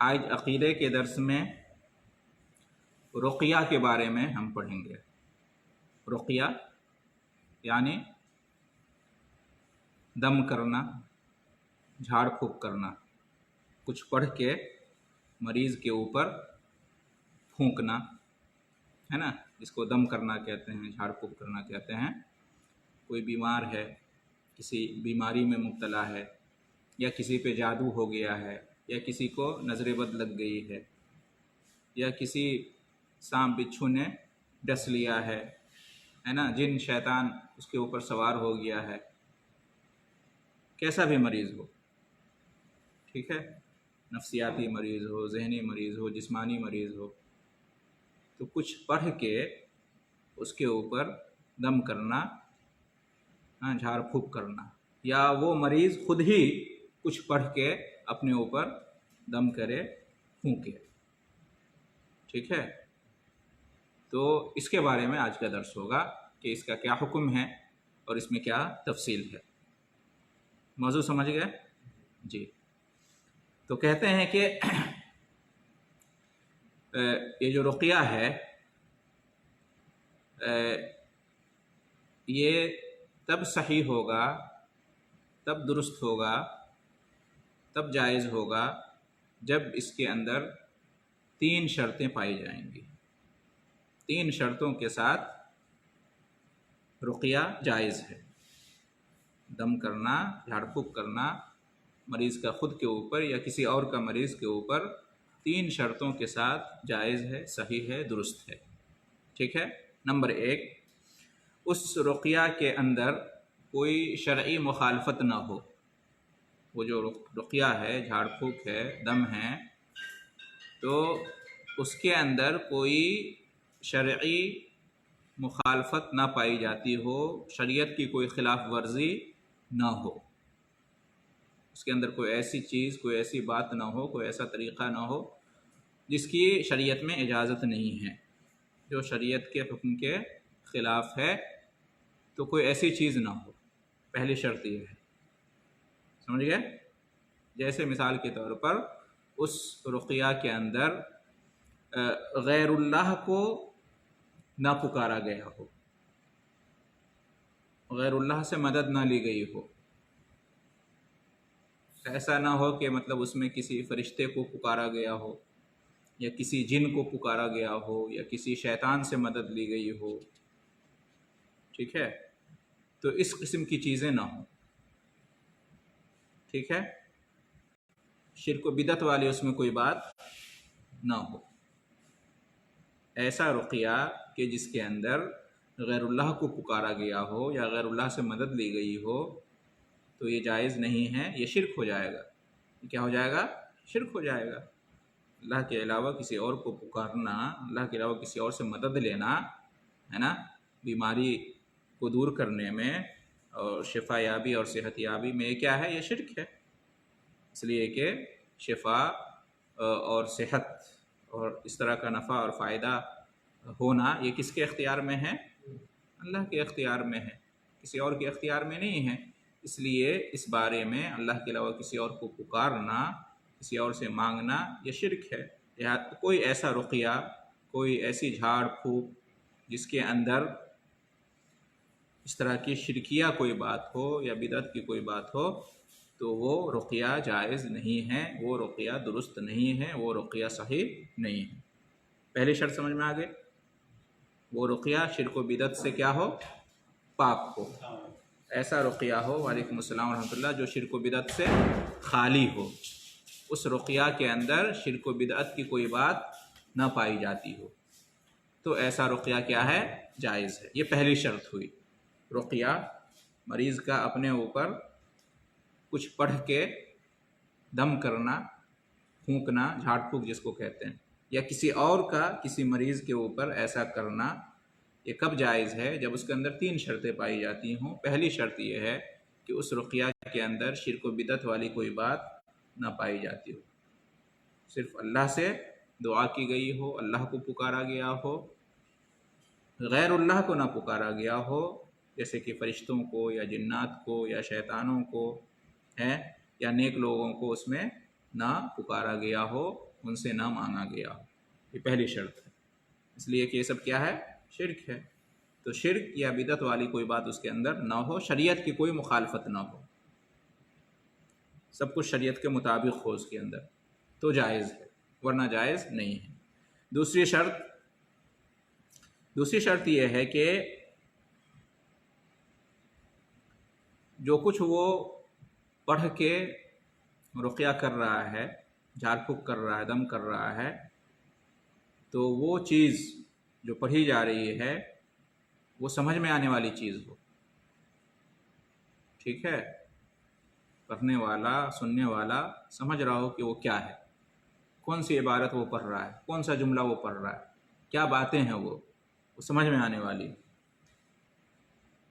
آج عقیدے کے درس میں رقیہ کے بارے میں ہم پڑھیں گے۔ رقیہ یعنی دم کرنا، جھاڑ پھونک کرنا، کچھ پڑھ کے مریض کے اوپر پھونکنا ہے نا، اس کو دم کرنا کہتے ہیں، جھاڑ پھونک کرنا کہتے ہیں۔ کوئی بیمار ہے، کسی بیماری میں مبتلا ہے، یا کسی پہ جادو ہو گیا ہے، یا کسی کو نظر بد لگ گئی ہے، یا کسی سانپ بچھو نے ڈس لیا ہے نا، جن شیطان اس کے اوپر سوار ہو گیا ہے، کیسا بھی مریض ہو، ٹھیک ہے، نفسیاتی مریض ہو، ذہنی مریض ہو، جسمانی مریض ہو، تو کچھ پڑھ کے اس کے اوپر دم کرنا، جھاڑ پھونک کرنا، یا وہ مریض خود ہی کچھ پڑھ کے اپنے اوپر دم کرے، پھونکے، ٹھیک ہے۔ تو اس کے بارے میں آج کا درس ہوگا کہ اس کا کیا حکم ہے اور اس میں کیا تفصیل ہے۔ موضوع سمجھ گئے؟ جی، تو کہتے ہیں کہ یہ جو رقیہ ہے یہ تب صحیح ہوگا، تب درست ہوگا، تب جائز ہوگا جب اس کے اندر 3 شرطیں پائی جائیں گی۔ 3 شرطوں کے ساتھ رقیہ جائز ہے۔ دم کرنا، جھاڑ پھونک کرنا مریض کا خود کے اوپر یا کسی اور کا مریض کے اوپر 3 شرطوں کے ساتھ جائز ہے، صحیح ہے، درست ہے، ٹھیک ہے۔ نمبر 1، اس رقیہ کے اندر کوئی شرعی مخالفت نہ ہو۔ وہ جو رقیہ ہے، جھاڑ پھونک ہے، دم ہے، تو اس کے اندر کوئی شرعی مخالفت نہ پائی جاتی ہو، شریعت کی کوئی خلاف ورزی نہ ہو، اس کے اندر کوئی ایسی چیز، کوئی ایسی بات نہ ہو، کوئی ایسا طریقہ نہ ہو جس کی شریعت میں اجازت نہیں ہے، جو شریعت کے حکم کے خلاف ہے، تو کوئی ایسی چیز نہ ہو۔ پہلی شرط یہ ہے، سمجھ گئے؟ جیسے مثال کے طور پر اس رقیہ کے اندر غیر اللہ کو نہ پکارا گیا ہو، غیر اللہ سے مدد نہ لی گئی ہو، ایسا نہ ہو کہ مطلب اس میں کسی فرشتے کو پکارا گیا ہو، یا کسی جن کو پکارا گیا ہو، یا کسی شیطان سے مدد لی گئی ہو، ٹھیک ہے، تو اس قسم کی چیزیں نہ ہوں، ٹھیک ہے۔ شرک و بدعت والی اس میں کوئی بات نہ ہو۔ ایسا رقیہ کہ جس کے اندر غیر اللہ کو پکارا گیا ہو یا غیر اللہ سے مدد لی گئی ہو، تو یہ جائز نہیں ہے، یہ شرک ہو جائے گا۔ یہ کیا ہو جائے گا؟ شرک ہو جائے گا۔ اللہ کے علاوہ کسی اور کو پکارنا، اللہ کے علاوہ کسی اور سے مدد لینا ہے نا، بیماری کو دور کرنے میں اور شفا یابی اور صحت یابی میں، یہ کیا ہے؟ یہ شرک ہے۔ اس لیے کہ شفا اور صحت اور اس طرح کا نفع اور فائدہ ہونا یہ کس کے اختیار میں ہے؟ اللہ کے اختیار میں ہے، کسی اور کے اختیار میں نہیں ہے۔ اس لیے اس بارے میں اللہ کے علاوہ کسی اور کو پکارنا، کسی اور سے مانگنا، یہ شرک ہے۔ کوئی ایسا رقیہ، کوئی ایسی جھاڑ پھونک جس کے اندر اس طرح کی شرکیہ کوئی بات ہو یا بدعت کی کوئی بات ہو، تو وہ رقیہ جائز نہیں ہے، وہ رقیہ درست نہیں ہے، وہ رقیہ صحیح نہیں ہے۔ پہلی شرط سمجھ میں آ گئی؟ وہ رقیہ شرک و بدعت سے کیا ہو؟ پاک ہو۔ ایسا رقیہ ہو، وعلیکم السلام ورحمۃ اللہ، جو شرک و بدعت سے خالی ہو، اس رقیہ کے اندر شرک و بدعت کی کوئی بات نہ پائی جاتی ہو، تو ایسا رقیہ کیا ہے؟ جائز ہے۔ یہ پہلی شرط ہوئی۔ رقیہ مریض کا اپنے اوپر کچھ پڑھ کے دم کرنا، پھونکنا، جھاڑ پھونک جس کو کہتے ہیں، یا کسی اور کا کسی مریض کے اوپر ایسا کرنا، یہ کب جائز ہے؟ جب اس کے اندر 3 شرطیں پائی جاتی ہوں۔ پہلی شرط یہ ہے کہ اس رقیہ کے اندر شرک و بدعت والی کوئی بات نہ پائی جاتی ہو، صرف اللہ سے دعا کی گئی ہو، اللہ کو پکارا گیا ہو، غیر اللہ کو نہ پکارا گیا ہو، جیسے کہ فرشتوں کو یا جنات کو یا شیطانوں کو ہے، یا نیک لوگوں کو اس میں نہ پکارا گیا ہو، ان سے نہ مانگا گیا ہو، یہ پہلی شرط ہے، اس لیے کہ یہ سب کیا ہے؟ شرک ہے۔ تو شرک یا بدعت والی کوئی بات اس کے اندر نہ ہو، شریعت کی کوئی مخالفت نہ ہو، سب کچھ شریعت کے مطابق ہو اس کے اندر، تو جائز ہے، ورنہ جائز نہیں ہے۔ دوسری شرط یہ ہے کہ جو کچھ وہ پڑھ کے رقیہ کر رہا ہے، جھاڑ پھونک کر رہا ہے، دم کر رہا ہے، تو وہ چیز جو پڑھی جا رہی ہے وہ سمجھ میں آنے والی چیز ہو، ٹھیک ہے؟ پڑھنے والا، سننے والا سمجھ رہا ہو کہ وہ کیا ہے، کون سی عبارت وہ پڑھ رہا ہے، کون سا جملہ وہ پڑھ رہا ہے، کیا باتیں ہیں وہ سمجھ میں آنے والی،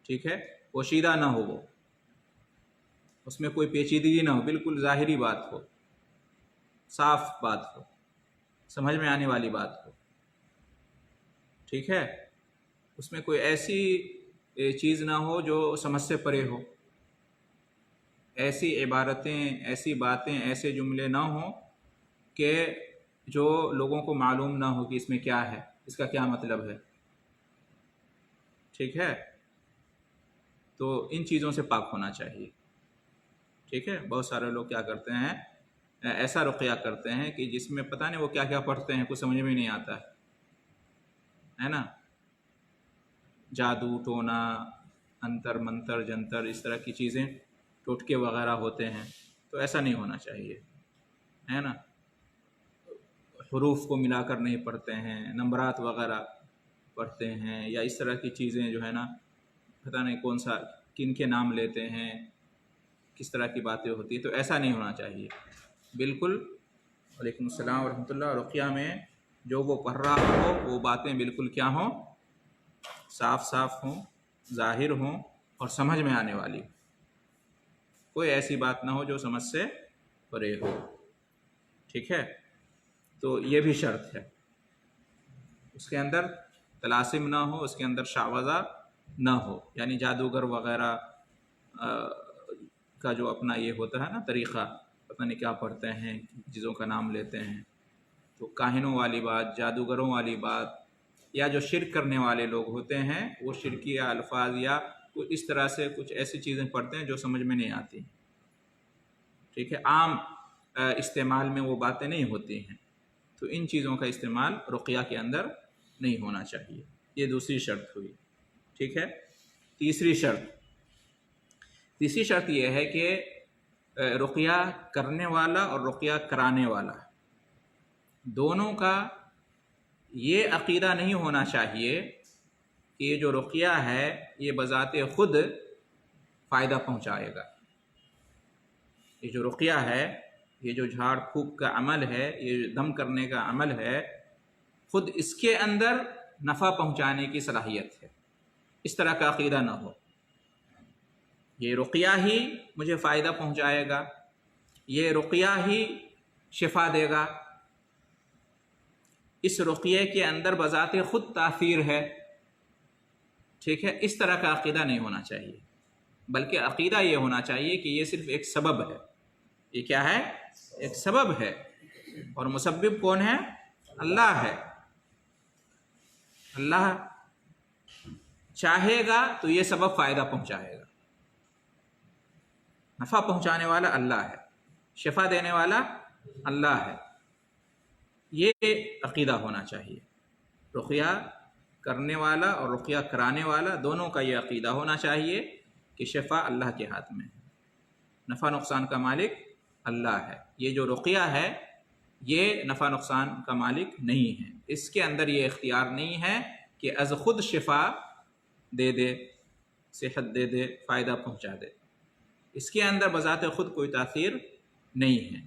ٹھیک ہے؟ پوشیدہ نہ ہو، وہ اس میں کوئی پیچیدگی نہ ہو، بالکل ظاہری بات ہو، صاف بات ہو، سمجھ میں آنے والی بات ہو، ٹھیک ہے؟ اس میں کوئی ایسی چیز نہ ہو جو سمجھ سے پرے ہو، ایسی عبارتیں، ایسی باتیں، ایسے جملے نہ ہوں کہ جو لوگوں کو معلوم نہ ہو کہ اس میں کیا ہے، اس کا کیا مطلب ہے، ٹھیک ہے؟ تو ان چیزوں سے پاک ہونا چاہیے، ٹھیک ہے؟ بہت سارے لوگ کیا کرتے ہیں، ایسا رقیہ کرتے ہیں کہ جس میں پتہ نہیں وہ کیا کیا پڑھتے ہیں، کچھ سمجھ میں نہیں آتا ہے نا؟ جادو ٹونا، انتر منتر جنتر، اس طرح کی چیزیں، ٹوٹکے وغیرہ ہوتے ہیں، تو ایسا نہیں ہونا چاہیے، ہے نا؟ حروف کو ملا کر نہیں پڑھتے ہیں، نمبرات وغیرہ پڑھتے ہیں، یا اس طرح کی چیزیں جو ہے نا، پتہ نہیں کون سا کن کے نام لیتے ہیں، کس طرح کی باتیں ہوتی ہیں، تو ایسا نہیں ہونا چاہیے بالکل۔ وعلیکم السلام ورحمۃ اللہ۔ رقیہ میں جو وہ پڑھ رہا ہو وہ باتیں بالکل کیا ہوں؟ صاف صاف ہوں، ظاہر ہوں، اور سمجھ میں آنے والی، کوئی ایسی بات نہ ہو جو سمجھ سے پرے ہو، ٹھیک ہے؟ تو یہ بھی شرط ہے، اس کے اندر طلاسم نہ ہو، اس کے اندر شعوذہ نہ ہو، یعنی جادوگر وغیرہ کا جو اپنا یہ ہوتا ہے نا طریقہ، پتہ نہیں کیا پڑھتے ہیں، چیزوں کا نام لیتے ہیں، تو کاہنوں والی بات، جادوگروں والی بات، یا جو شرک کرنے والے لوگ ہوتے ہیں وہ شرکیہ الفاظ یا اس طرح سے کچھ ایسی چیزیں پڑھتے ہیں جو سمجھ میں نہیں آتی، ٹھیک ہے؟ عام استعمال میں وہ باتیں نہیں ہوتی ہیں، تو ان چیزوں کا استعمال رقیہ کے اندر نہیں ہونا چاہیے۔ یہ دوسری شرط ہوئی، ٹھیک ہے؟ تیسری شرط یہ ہے کہ رقیہ کرنے والا اور رقیہ کرانے والا دونوں کا یہ عقیدہ نہیں ہونا چاہیے کہ یہ جو رقیہ ہے یہ بذات خود فائدہ پہنچائے گا، یہ جو رقیہ ہے، یہ جو جھاڑ پھونک کا عمل ہے، یہ دم کرنے کا عمل ہے، خود اس کے اندر نفع پہنچانے کی صلاحیت ہے، اس طرح کا عقیدہ نہ ہو، یہ رقیہ ہی مجھے فائدہ پہنچائے گا، یہ رقیہ ہی شفا دے گا، اس رقیے کے اندر بذات خود تاثیر ہے، ٹھیک ہے؟ اس طرح کا عقیدہ نہیں ہونا چاہیے، بلکہ عقیدہ یہ ہونا چاہیے کہ یہ صرف ایک سبب ہے، یہ کیا ہے؟ ایک سبب ہے، اور مسبب کون ہے؟ اللہ ہے، اللہ چاہے گا تو یہ سبب فائدہ پہنچائے گا، نفع پہنچانے والا اللہ ہے، شفا دینے والا اللہ ہے، یہ عقیدہ ہونا چاہیے۔ رقیہ کرنے والا اور رقیہ کرانے والا دونوں کا یہ عقیدہ ہونا چاہیے کہ شفا اللہ کے ہاتھ میں ہے، نفع نقصان کا مالک اللہ ہے، یہ جو رقیہ ہے یہ نفع نقصان کا مالک نہیں ہے، اس کے اندر یہ اختیار نہیں ہے کہ از خود شفا دے دے، صحت دے دے، فائدہ پہنچا دے، اس کے اندر بذات خود کوئی تاثیر نہیں ہے،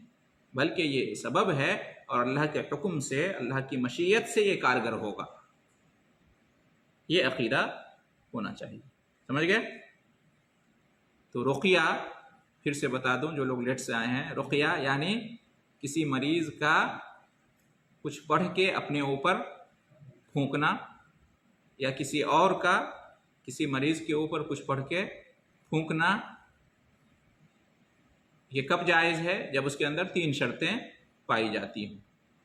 بلکہ یہ سبب ہے اور اللہ کے حکم سے، اللہ کی مشیت سے یہ کارگر ہوگا، یہ عقیدہ ہونا چاہیے، سمجھ گئے؟ تو رقیہ پھر سے بتا دوں جو لوگ لیٹ سے آئے ہیں، رقیہ یعنی کسی مریض کا کچھ پڑھ کے اپنے اوپر پھونکنا، یا کسی اور کا کسی مریض کے اوپر کچھ پڑھ کے پھونکنا، یہ کب جائز ہے؟ جب اس کے اندر 3 شرطیں پائی جاتی ہوں،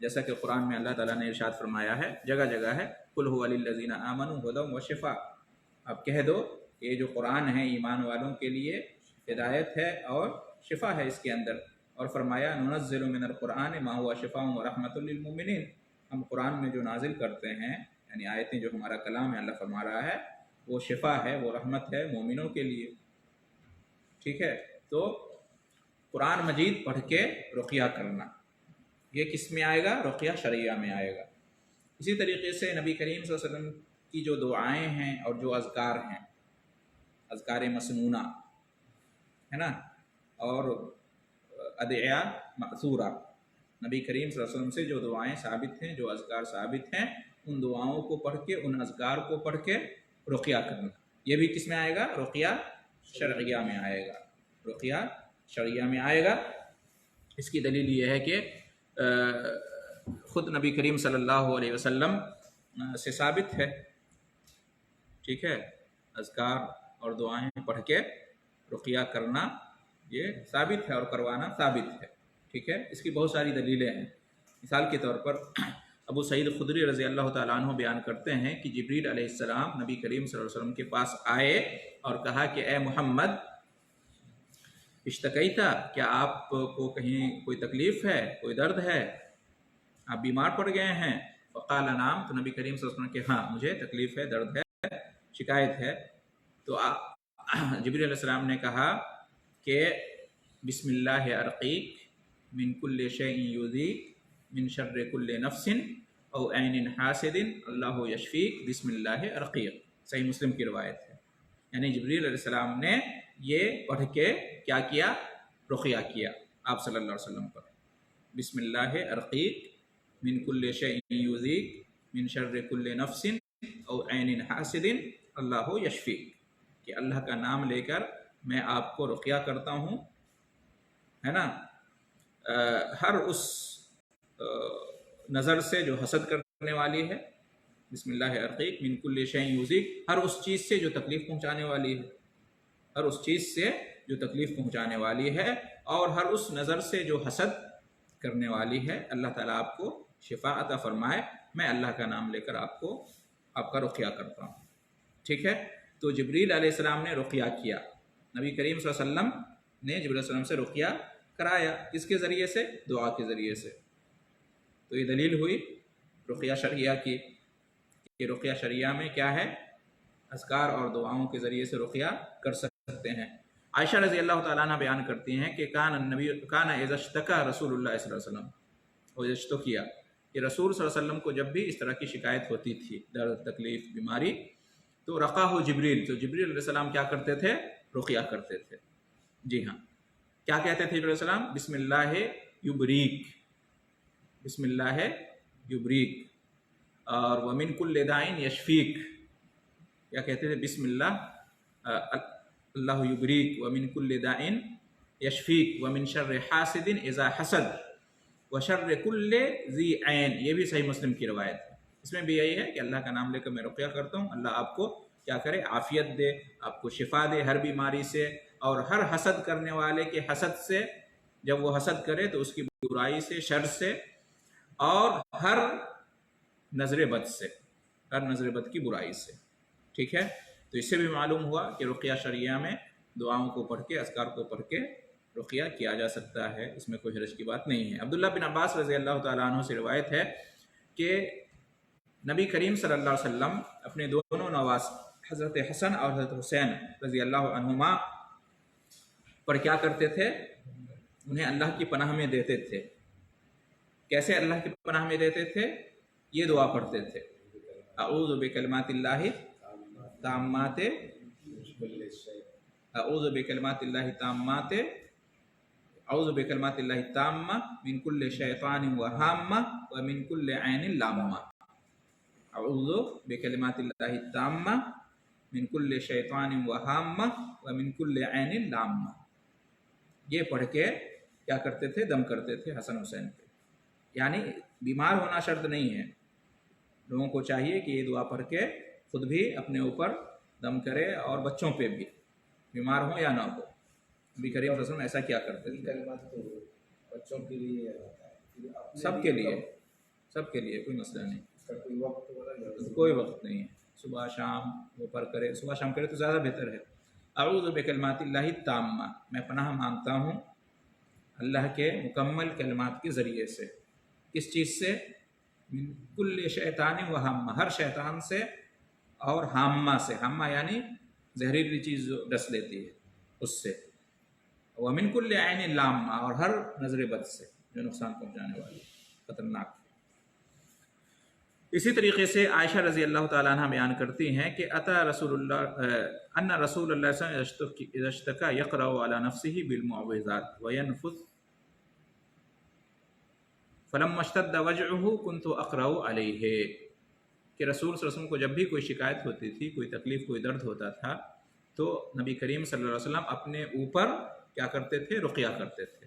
جیسا کہ قرآن میں اللہ تعالیٰ نے ارشاد فرمایا ہے، جگہ جگہ ہے، قل هو للذین آمنوا ھدی وشفاء، اب کہہ دو کہ یہ جو قرآن ہے ایمان والوں کے لیے ہدایت ہے اور شفا ہے اس کے اندر، اور فرمایا ننزل من القرآن ما هو شفاء ورحمۃ للمؤمنین، ہم قرآن میں جو نازل کرتے ہیں یعنی آیتیں جو ہمارا کلام ہے اللہ فرما رہا ہے وہ شفا ہے، وہ رحمت ہے مومنوں کے لیے، ٹھیک ہے۔ تو قرآن مجید پڑھ کے رقیہ کرنا یہ کس میں آئے گا؟ رقیہ شرعیہ میں آئے گا۔ اسی طریقے سے نبی کریم صلی اللہ علیہ وسلم کی جو دعائیں ہیں اور جو اذکار ہیں، اذکار مسنونہ ہے نا، اور ادعیہ مأثورہ، نبی کریم صلی اللہ علیہ وسلم سے جو دعائیں ثابت ہیں، جو اذکار ثابت ہیں، ان دعاؤں کو پڑھ کے، ان اذکار کو پڑھ کے رقیہ کرنا، یہ بھی کس میں آئے گا؟ رقیہ شرعیہ میں آئے گا، رقیہ شرعیہ میں آئے گا۔ اس کی دلیل یہ ہے کہ خود نبی کریم صلی اللہ علیہ وسلم سے ثابت ہے، ٹھیک ہے، اذکار اور دعائیں پڑھ کے رقیہ کرنا یہ ثابت ہے اور کروانا ثابت ہے، ٹھیک ہے۔ اس کی بہت ساری دلیلیں ہیں۔ مثال کے طور پر ابو سعید خدری رضی اللہ تعالیٰ عنہ بیان کرتے ہیں کہ جبریل علیہ السلام نبی کریم صلی اللہ علیہ وسلم کے پاس آئے اور کہا کہ اے محمد اشتکیتا، کیا آپ کو کہیں کوئی تکلیف ہے، کوئی درد ہے، آپ بیمار پڑ گئے ہیں؟ فقال نعم، تو نبی کریم صلی اللہ علیہ وسلم کہ ہاں مجھے تکلیف ہے، درد ہے، شکایت ہے۔ تو جبریل علیہ السلام نے کہا کہ بسم اللہ ارقیک من کل شیء یؤذیک من شر کل نفس او عین حاسد اللہ یشفیک بسم اللہ ارقیک، صحیح مسلم کی روایت ہے۔ یعنی جبریل علیہ السلام نے یہ پڑھ کے کیا کیا؟ رقیہ کیا آپ صلی اللہ علیہ وسلم پر، بسم اللہ ارقیک من کل شیء یؤذیک من شر کل نفس او عین حاسد اللہ یشفیک، کہ اللہ کا نام لے کر میں آپ کو رقیہ کرتا ہوں، ہے نا، ہر اس نظر سے جو حسد کرنے والی ہے، بسم اللہ ارقیک من کل شیء یؤذیک، ہر اس چیز سے جو تکلیف پہنچانے والی ہے، ہر اس چیز سے جو تکلیف پہنچانے والی ہے، اور ہر اس نظر سے جو حسد کرنے والی ہے، اللہ تعالیٰ آپ کو شفا عطا فرمائے، میں اللہ کا نام لے کر آپ کا رقیہ کرتا ہوں، ٹھیک ہے۔ تو جبریل علیہ السلام نے رقیہ کیا، نبی کریم صلی اللہ علیہ وسلم نے جبریل علیہ السلام سے رقیہ کرایا، کس کے ذریعے سے؟ دعا کے ذریعے سے۔ تو یہ دلیل ہوئی رقیہ شرعیہ کی، کہ رقیہ شرعیہ میں کیا ہے؟ اذکار اور دعاؤں کے ذریعے سے رقیہ کر سکتے ہیں۔ عائشہ رضی اللہ تعالیٰ عنہ بیان کرتی ہیں کہ کان اذا اشتکا رسول اللہ صلی اللہ علیہ وسلم، اور اشتکیا، کہ رسول صلی اللہ علیہ وسلم کو جب بھی اس طرح کی شکایت ہوتی تھی، درد، تکلیف، بیماری، تو رقاہ جبریل، تو جبریل علیہ السلام کیا کرتے تھے؟ رقیہ کرتے تھے، جی ہاں۔ کیا کہتے تھے جبریل علیہ السلام؟ بسم اللہ یبریک، بسم اللہ یبریک، اور ومن کل داء یشفیک، کیا کہتے تھے؟ بسم اللہ اللہ یبریک ومن کل داء یشفیک ومن شر حاسد اذا حسد وشر کل ذی عین، یہ بھی صحیح مسلم کی روایت ہے۔ اس میں بھی یہی ہے کہ اللہ کا نام لے کر میں رقیہ کرتا ہوں، اللہ آپ کو کیا کرے؟ عافیت دے، آپ کو شفا دے ہر بیماری سے، اور ہر حسد کرنے والے کے حسد سے، جب وہ حسد کرے تو اس کی برائی سے، شر سے، اور ہر نظر بد سے، ہر نظر بد کی برائی سے، ٹھیک ہے۔ تو اس سے بھی معلوم ہوا کہ رقیہ شرعیہ میں دعاؤں کو پڑھ کے، اذکار کو پڑھ کے رقیہ کیا جا سکتا ہے، اس میں کوئی حرج کی بات نہیں ہے۔ عبداللہ بن عباس رضی اللہ تعالیٰ عنہ سے روایت ہے کہ نبی کریم صلی اللہ علیہ وسلم اپنے دونوں نواز حضرت حسن اور حضرت حسین رضی اللہ عنہما پر کیا کرتے تھے؟ انہیں اللہ کی پناہ میں دیتے تھے۔ کیسے اللہ کی پناہ میں دیتے تھے؟ یہ دعا پڑھتے تھے، اعوذ بکلمات اللہ تامات، اعوذ بکلمات اللہ تامات، اعوذ بکلمات اللہ التامہ من کل شیطان وہامہ ومن کل عین لامہ، اعوذ بکلمات اللہ التامہ من کل شیطان وہامہ ومن کل عین لامہ، یہ پڑھ کے کیا کرتے تھے؟ دم کرتے تھے حسن حسین پہ۔ یعنی بیمار ہونا شرط نہیں ہے، لوگوں کو چاہیے کہ یہ دعا پڑھ کے خود بھی اپنے اوپر دم کرے، اور بچوں پہ بھی، بیمار ہوں یا نہ ہو۔ نبی کریم صلی اللہ علیہ وسلم ایسا کیا کرتے تھے، کلمات تو بچوں کے لیے ہوتا ہے، سب کے لیے، سب کے لیے کوئی مسئلہ نہیں، اس کا کوئی وقت کوئی وقت نہیں ہے، صبح شام وہ پر کرے، صبح شام کرے تو زیادہ بہتر ہے۔ اعوذ بکلمات اللہ التامہ، میں پناہ مانگتا ہوں اللہ کے مکمل کلمات کے ذریعے سے۔ کس چیز سے؟ من کل شیطان و ہامہ، ہر شیطان سے اور ہامہ سے، ہامہ یعنی زہریلی چیز جو ڈس لیتی ہے اس سے، ومن کل عین لامہ، اور ہر نظر بد سے جو نقصان پہنچانے والی خطرناک۔ اسی طریقے سے عائشہ رضی اللہ تعالیٰ عنہ بیان کرتی ہیں کہ اتا رسول اللہ ان رسول اللہ صلی اللہ علیہ وسلم اذا اشتکا یقرأ علی نفسہ بالمعوذات وینفث فلما اشتد وجعہ کنت اقرأ علیہ، کہ رسول صلی اللہ علیہ وسلم کو جب بھی کوئی شکایت ہوتی تھی، کوئی تکلیف، کوئی درد ہوتا تھا، تو نبی کریم صلی اللہ علیہ وسلم اپنے اوپر کیا کرتے تھے؟ رقیہ کرتے تھے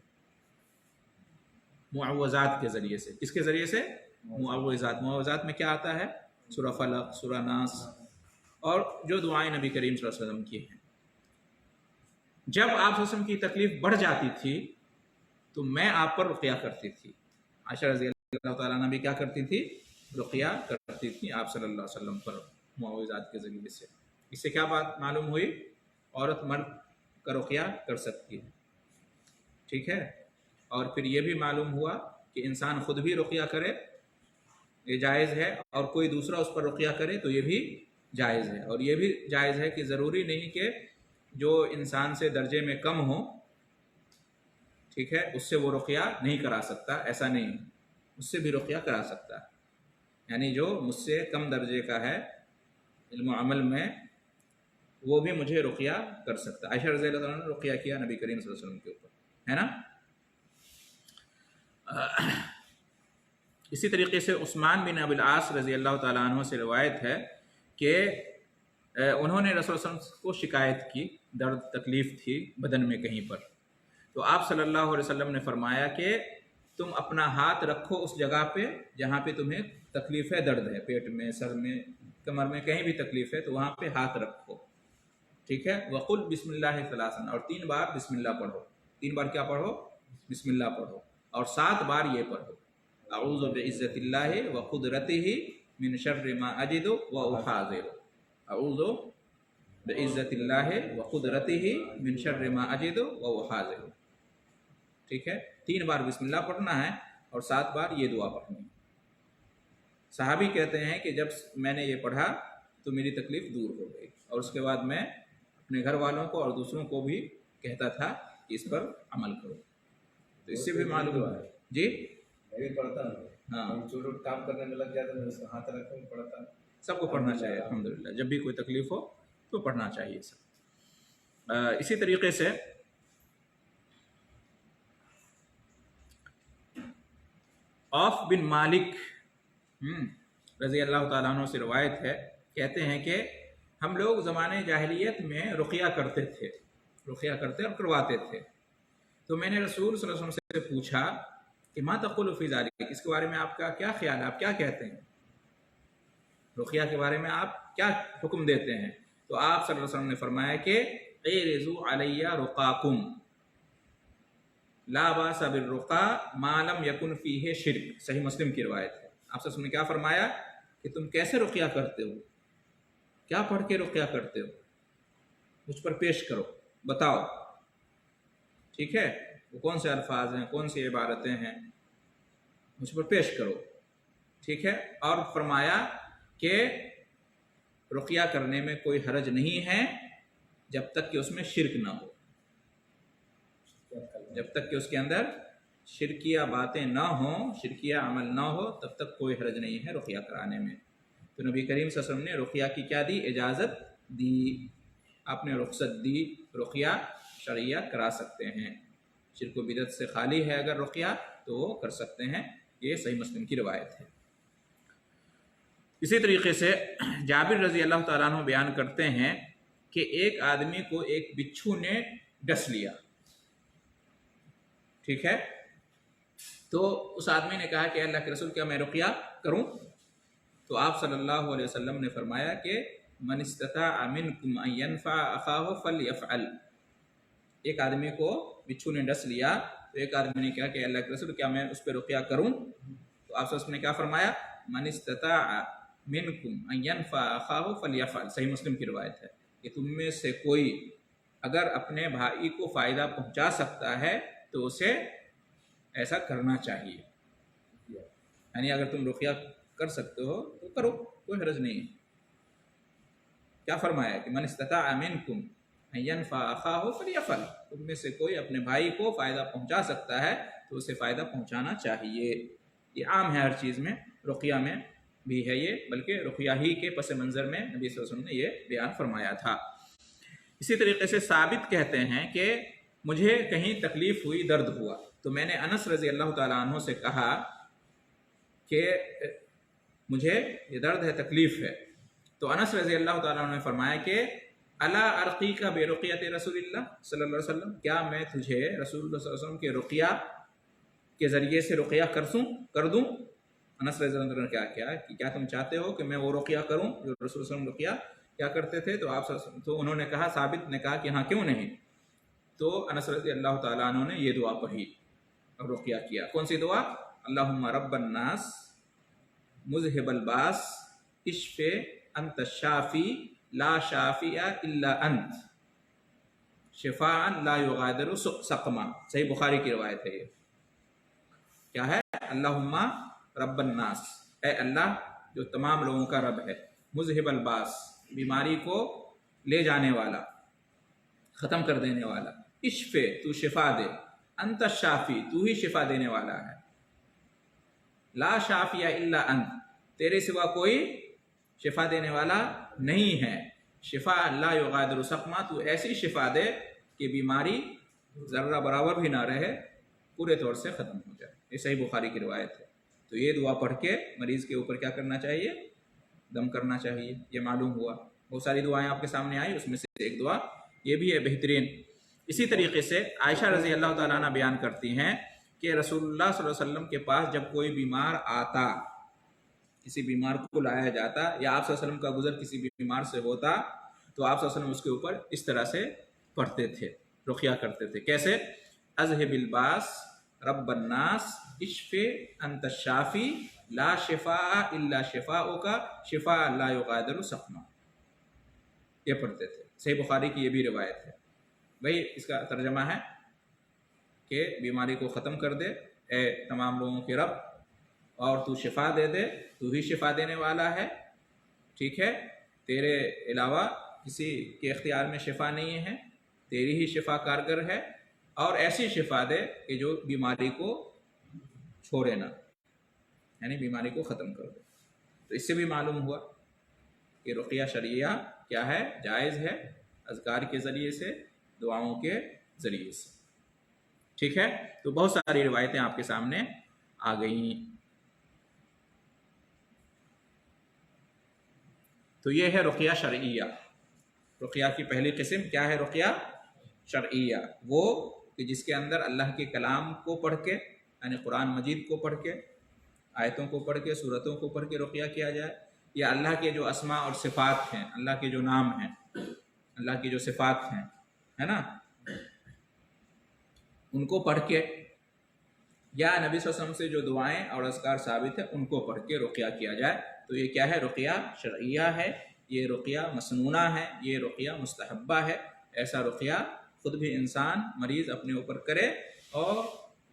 معوذات کے ذریعے سے۔ کس کے ذریعے سے؟ معوذات۔ معوذات میں کیا آتا ہے؟ سورہ فلق، سورہ ناس، اور جو دعائیں نبی کریم صلی اللہ علیہ وسلم کی ہیں۔ جب آپ صلی اللہ علیہ وسلم کی تکلیف بڑھ جاتی تھی تو میں آپ پر رقیہ کرتی تھی۔ عائشہ رضی اللہ تعالیٰ عنہ بھی کیا کرتی تھی؟ رقیہ کرتی تھی آپ صلی اللہ علیہ وسلم پر معوذات کے ذریعے سے۔ اس سے کیا بات معلوم ہوئی؟ عورت مرد کا رقیہ کر سکتی ہے، ٹھیک ہے؟ اور پھر یہ بھی معلوم ہوا کہ انسان خود بھی رقیہ کرے، یہ جائز ہے، اور کوئی دوسرا اس پر رقیہ کرے تو یہ بھی جائز ہے۔ اور یہ بھی جائز ہے کہ ضروری نہیں کہ جو انسان سے درجے میں کم ہو، ٹھیک ہے، اس سے وہ رقیہ نہیں کرا سکتا، ایسا نہیں ہے، اس سے بھی رقیہ کرا سکتا ہے۔ یعنی جو مجھ سے کم درجے کا ہے علم و عمل میں، وہ بھی مجھے رقیہ کر سکتا ہے۔ عائشہ رضی اللہ عنہ نے رقیہ کیا نبی کریم صلی اللہ علیہ وسلم کے اوپر، ہے نا؟ اسی طریقے سے عثمان بن ابی العاص رضی اللہ تعالیٰ عنہ سے روایت ہے کہ انہوں نے رسول اللہ علیہ وسلم کو شکایت کی، درد تکلیف تھی بدن میں کہیں پر، تو آپ صلی اللہ علیہ وسلم نے فرمایا کہ تم اپنا ہاتھ رکھو اس جگہ پہ جہاں پہ تمہیں تکلیف ہے، درد ہے، پیٹ میں، سر میں، کمر میں، کہیں بھی تکلیف ہے تو وہاں پہ ہاتھ رکھو، ٹھیک ہے؟ وقل بسم اللہ ثلاثا، اور 3 بار بسم اللہ پڑھو۔ 3 بار کیا پڑھو؟ بسم اللہ پڑھو، اور 7 بار یہ پڑھو، اعوذ بعزت اللہ وقدرتہ من شر ما اجد واحاذر، اعوذ بعزت اللہ وقدرتہ من شر ما اجد واحاذر، ٹھیک ہے؟ 3 بار بسم اللہ پڑھنا ہے اور 7 بار یہ دعا پڑھنی ہے۔ صحابی کہتے ہیں کہ جب میں نے یہ پڑھا تو میری تکلیف دور ہو گئی، اور اس کے بعد میں اپنے گھر والوں کو اور دوسروں کو بھی کہتا تھا کہ اس پر عمل کرو۔ تو اس سے بھی معلوم ہوا ہے جی، میں بھی پڑھتا ہوں، ہاں، جو لوگ کام کرنے میں لگ جاتے ہیں اس ہاتھ رکھ کے پڑھتا ہوں۔ سب کو پڑھنا چاہیے الحمدللہ، جب بھی کوئی تکلیف ہو تو پڑھنا چاہیے سب۔ اسی طریقے سے عوف بن مالک رضی اللہ تعالیٰ عنہ سے روایت ہے، کہتے ہیں کہ ہم لوگ زمانے جاہلیت میں رقیہ کرتے تھے، رقیہ کرتے اور کرواتے تھے، تو میں نے رسول صلی اللہ علیہ وسلم سے پوچھا کہ ما تقول فی ذالک، اس کے بارے میں آپ کا کیا خیال ہے، آپ کیا کہتے ہیں، رقیہ کے بارے میں آپ کیا حکم دیتے ہیں؟ تو آپ صلی اللہ علیہ وسلم نے فرمایا کہ اعرضوا علی رقاکم لا باس بالرقا ما لم یکن فیہ شرک، صحیح مسلم کی روایت ہے۔ آپ صلی اللہ علیہ وسلم نے کیا فرمایا کہ تم کیسے رقیہ کرتے ہو، کیا پڑھ کے رقیہ کرتے ہو، مجھ پر پیش کرو، بتاؤ، ٹھیک ہے؟ وہ کون سے الفاظ ہیں، کون سی عبارتیں ہیں، مجھ پر پیش کرو، ٹھیک ہے؟ اور فرمایا کہ رقیہ کرنے میں کوئی حرج نہیں ہے جب تک کہ اس میں شرک نہ ہو، جب تک کہ اس کے اندر شرکیہ باتیں نہ ہوں، شرکیہ عمل نہ ہو، تب تک کوئی حرج نہیں ہے رقیہ کرانے میں۔ تو نبی کریم صلی اللہ علیہ وسلم نے رقیہ کی کیا دی؟ اجازت دی، آپ نے رخصت دی، رقیہ شرعیہ کرا سکتے ہیں، شرک و بدعت سے خالی ہے اگر رقیہ تو وہ کر سکتے ہیں، یہ صحیح مسلم کی روایت ہے۔ اسی طریقے سے جابر رضی اللہ تعالیٰ عنہ بیان کرتے ہیں کہ ایک آدمی کو ایک بچھو نے ڈس لیا، ٹھیک ہے؟ تو اس آدمی نے کہا کہ اللہ کے رسول کیا میں رقیہ کروں؟ تو آپ صلی اللہ علیہ وسلم نے فرمایا کہ من استطاع منکم ان ينفع اخاہ فلیفعل، ایک آدمی کو بچھو نے ڈس لیا تو ایک آدمی نے کہا کہ اللہ کے رسول کیا میں اس پہ رقیہ کروں؟ تو تو آپ صلی اللہ علیہ وسلم نے کیا فرمایا؟ من استطاع منکم ان ينفع اخاه فليفعل، صحیح مسلم کی روایت ہے کہ تم میں سے کوئی اگر اپنے بھائی کو فائدہ پہنچا سکتا ہے تو اسے ایسا کرنا چاہیے، یعنی اگر تم رقیہ کر سکتے ہو تو کرو، کوئی حرج نہیں ہے۔ کیا فرمایا کہ من استطاع منکم ان ينفع اخاه فليفعل، تم میں سے کوئی اپنے بھائی کو فائدہ پہنچا سکتا ہے تو اسے فائدہ پہنچانا چاہیے۔ یہ عام ہے ہر چیز میں، رقیہ میں بھی ہے یہ، بلکہ رقیہ ہی کے پس منظر میں نبی صلی اللہ علیہ وسلم نے یہ بیان فرمایا تھا۔ اسی طریقے سے ثابت کہتے ہیں کہ مجھے کہیں تکلیف ہوئی، درد ہوا، تو میں نے انس رضی اللہ تعالیٰ عنہ سے کہا کہ مجھے یہ درد ہے، تکلیف ہے، تو انس رضی اللہ تعالیٰ عنہ نے فرمایا کہ الا ارقیک برقیۃ رسول اللہ صلی اللہ علیہ وسلم، کیا میں تجھے رسول اللہ صلی اللہ علیہ وسلم کے رقیہ کے ذریعے سے رقیہ کر دوں؟ انس رضی اللہ عنہ نے کیا کہ کیا تم چاہتے ہو کہ میں وہ رقیہ کروں جو رسول صلی اللہ علیہ وسلم رقیہ کیا کرتے تھے؟ تو آپ تو انہوں نے کہا، ثابت نے کہا کہ ہاں کیوں نہیں۔ تو انس رضی اللہ تعالیٰ عنہ نے یہ دعا پڑھی اور رقیہ کیا۔ کون سی دعا؟ اللہم رب الناس مذہب الباس اشف انت الشافی لا شافی الا انت شفاء لا یغادر سقما، صحیح بخاری کی روایت ہے۔ یہ کیا ہے؟ اللہم رب الناس، اے اللہ جو تمام لوگوں کا رب ہے، مذہب الباس، بیماری کو لے جانے والا، ختم کر دینے والا، اشف تو شفا دے، انت الشافی تو ہی شفا دینے والا ہے، لا شافی الا انت تیرے سوا کوئی شفا دینے والا نہیں ہے، شفا لا یغادر سقما تو ایسی شفا دے کہ بیماری ذرہ برابر بھی نہ رہے، پورے طور سے ختم ہو جائے۔ یہ صحیح بخاری کی روایت ہے۔ تو یہ دعا پڑھ کے مریض کے اوپر کیا کرنا چاہیے؟ دم کرنا چاہیے۔ یہ معلوم ہوا، بہت ساری دعائیں آپ کے سامنے آئی، اس میں سے ایک دعا یہ بھی ہے بہترین۔ اسی طریقے سے عائشہ رضی اللہ تعالیٰ عنہ بیان کرتی ہیں کہ رسول اللہ صلی اللہ علیہ وسلم کے پاس جب کوئی بیمار آتا، کسی بیمار کو لایا جاتا، یا آپ صلی اللہ علیہ وسلم کا گزر کسی بیمار سے ہوتا، تو آپ صلی اللہ علیہ وسلم اس کے اوپر اس طرح سے پڑھتے تھے، رقیہ کرتے تھے۔ کیسے؟ اذہب الباس رب الناس اشف انت الشافی لا شفاء الا شفاؤک شفاء لا یغادر سقما، یہ پڑھتے تھے۔ صحیح بخاری کی یہ بھی روایت ہے۔ بھائی اس کا ترجمہ ہے کہ بیماری کو ختم کر دے اے تمام لوگوں کے رب، اور تو شفا دے دے، تو ہی شفا دینے والا ہے، ٹھیک ہے، تیرے علاوہ کسی کے اختیار میں شفا نہیں ہے، تیری ہی شفا کارگر ہے، اور ایسی شفا دے کہ جو بیماری کو چھوڑے نہ، یعنی بیماری کو ختم کر دے۔ تو اس سے بھی معلوم ہوا کہ رقیہ شرعیہ کیا ہے؟ جائز ہے، اذکار کے ذریعے سے، دعاؤں کے ذریعے سے، ٹھیک ہے۔ تو بہت ساری روایتیں آپ کے سامنے آ گئیں۔ تو یہ ہے رقیہ شرعیہ۔ رقیہ کی پہلی قسم کیا ہے؟ رقیہ شرعیہ، وہ کہ جس کے اندر اللہ کے کلام کو پڑھ کے، یعنی قرآن مجید کو پڑھ کے، آیتوں کو پڑھ کے، سورتوں کو پڑھ کے رقیہ کیا جائے، یا اللہ کے جو اسماء اور صفات ہیں، اللہ کے جو نام ہیں، اللہ کی جو صفات ہیں، ہے نا، ان کو پڑھ کے، یا نبی صلی اللہ علیہ وسلم سے جو دعائیں اور اذکار ثابت ہیں ان کو پڑھ کے رقیہ کیا جائے، تو یہ کیا ہے؟ رقیہ شرعیہ ہے، یہ رقیہ مسنونہ ہے، یہ رقیہ مستحبہ ہے۔ ایسا رقیہ خود بھی انسان مریض اپنے اوپر کرے اور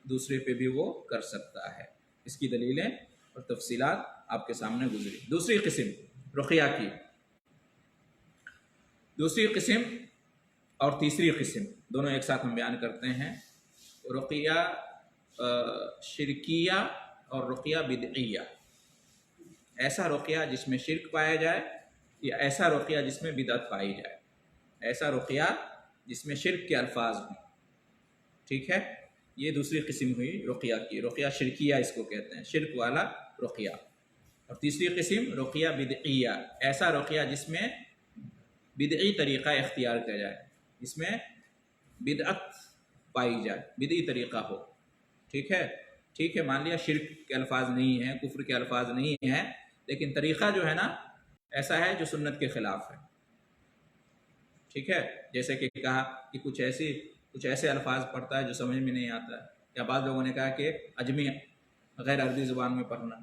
دوسرے پہ بھی وہ کر سکتا ہے۔ اس کی دلیلیں اور تفصیلات آپ کے سامنے گزری۔ دوسری قسم رقیہ کی، دوسری قسم اور تیسری قسم دونوں ایک ساتھ ہم بیان کرتے ہیں، رقیہ شرکیہ اور رقیہ بدعیہ۔ ایسا رقیہ جس میں شرک پایا جائے، یا ایسا رقیہ جس میں بدعت پائی جائے، ایسا رقیہ جس میں شرک کے الفاظ ہوں، ٹھیک ہے، یہ دوسری قسم ہوئی رقیہ کی۔ رقیہ شرکیہ اس کو کہتے ہیں، شرک والا رقیہ۔ اور تیسری قسم رقیہ بدعیہ، ایسا رقیہ جس میں بدعی طریقہ اختیار کیا جائے، جس میں بدعت پائی جائے، بدعی طریقہ ہو، ٹھیک ہے، ٹھیک ہے، مان لیا شرک کے الفاظ نہیں ہیں، کفر کے الفاظ نہیں ہیں، لیکن طریقہ جو ہے نا ایسا ہے جو سنت کے خلاف ہے، ٹھیک ہے، جیسے کہ کہا کہ کچھ ایسے الفاظ پڑھتا ہے جو سمجھ میں نہیں آتا ہے، یا بعض لوگوں نے کہا کہ غیر عربی زبان میں پڑھنا،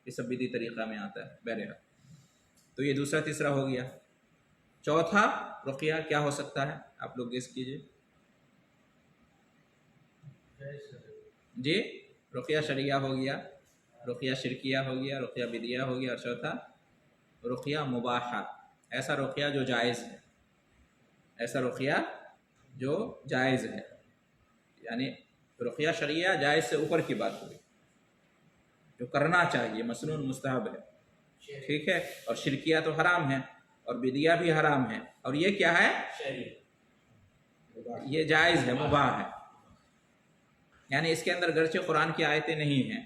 یہ سب بدعی طریقہ میں آتا ہے بہرحال۔ تو یہ دوسرا تیسرا ہو گیا۔ چوتھا رقیہ کیا ہو سکتا ہے؟ آپ لوگ گیس کیجئے۔ جی، رقیہ شرعیہ ہو گیا، رقیہ شرکیہ ہو گیا، رقیہ بدعیہ ہو گیا، اور چوتھا رقیہ مباحہ، ایسا رقیہ جو جائز ہے، ایسا رقیہ جو جائز ہے، یعنی رقیہ شرعیہ جائز سے اوپر کی بات ہوئی، جو کرنا چاہیے، مسنون مستحب ہے، ٹھیک ہے، اور شرکیہ تو حرام ہے، اور بدعیہ بھی حرام ہے، اور یہ کیا ہے؟ یہ جائز ہے، مباح ہے، یعنی اس کے اندر گرچہ قرآن کی آیتیں نہیں ہیں،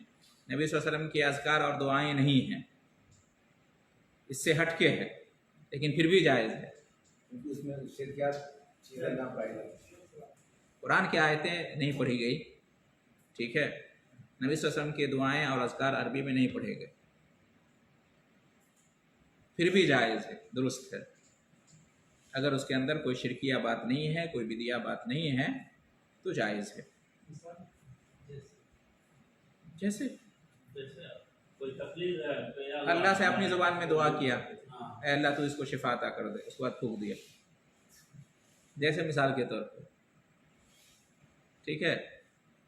نبی صلی اللہ علیہ وسلم کی اذکار اور دعائیں نہیں ہیں، اس سے ہٹ کے ہے، لیکن پھر بھی جائز ہے۔ کیونکہ اس میں شرکیات چیزیں نہ پائی جاتی۔ قرآن کی آیتیں نہیں پڑھی گئی، ٹھیک ہے، نبی صلی اللہ علیہ وسلم کی دعائیں اور اذکار عربی میں نہیں پڑھے گئے، پھر بھی جائز ہے، درست ہے، اگر اس کے اندر کوئی شرکیہ بات نہیں ہے، کوئی بدعیہ بات نہیں ہے تو جائز ہے۔ جیسے اللہ سے اپنی زبان میں دعا کیا، اے اللہ تو اس کو شفا عطا کر دے، اس کے بعد پھونک دیا، جیسے مثال کے طور پر، ٹھیک ہے،